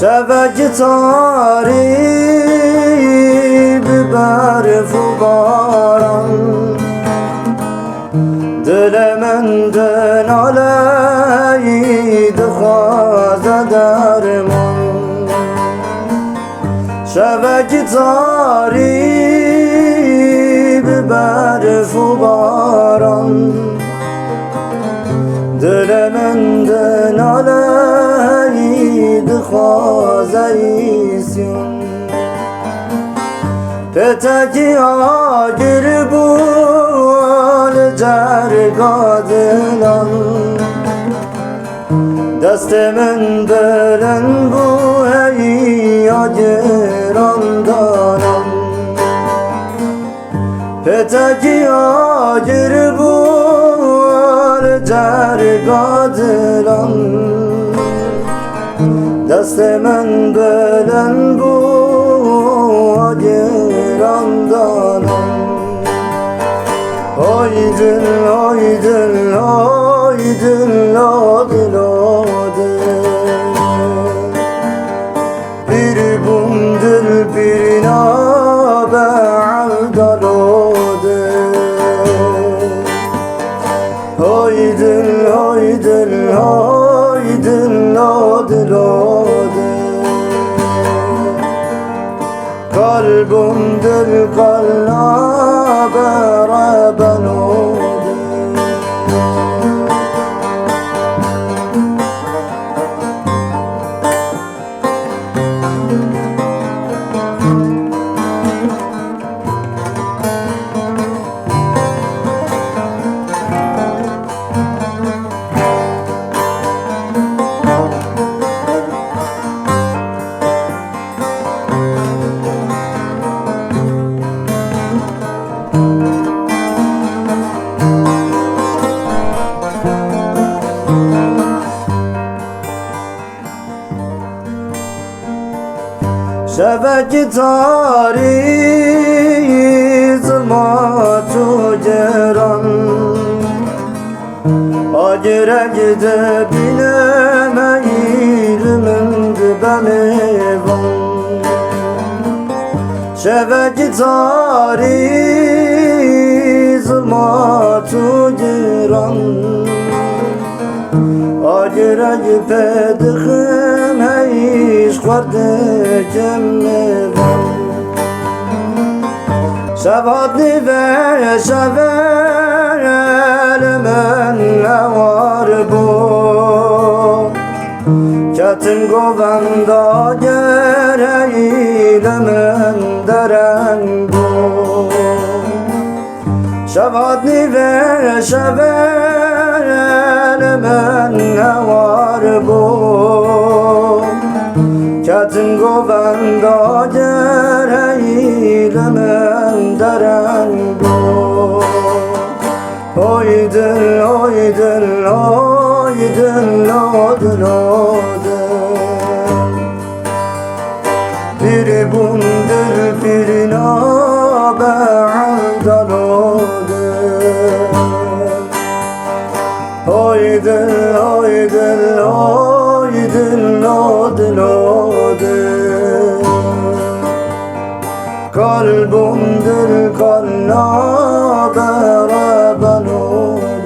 شبک تاری به برف و باران دل من نالید خواست درمان شبک تاری به برف و باران دل من نالید خواست ایسیون پتکی آگر بول جرگا دلان دست من بلند بو ای آگران دانم پتکی آگر بول جرگا دلان دست من بلند بو آگران دانم آی دل آی دل آی دل آدل آدل bir bum dil bir nabe avdalode haydil haydil haydil adilode kalbum dil kallabe rabanode شبک تاری ظلمات و گران آگره گده بینم ایلمند بمیوان شبک تاری ظلمات و گران آگرگ پدخم هیش خورده کمیوان شبادی و شبال من نوار بو کتم گوند آگرگ من درنگ بو شبادی و شبال من نوار بو کتم گوند آگرگ من درنگ بو oy dil oy dil oy dil adil bir bum dil bir nabe avdalode oy dil oy dil oy dil adil kalbum dil kallabe rabanode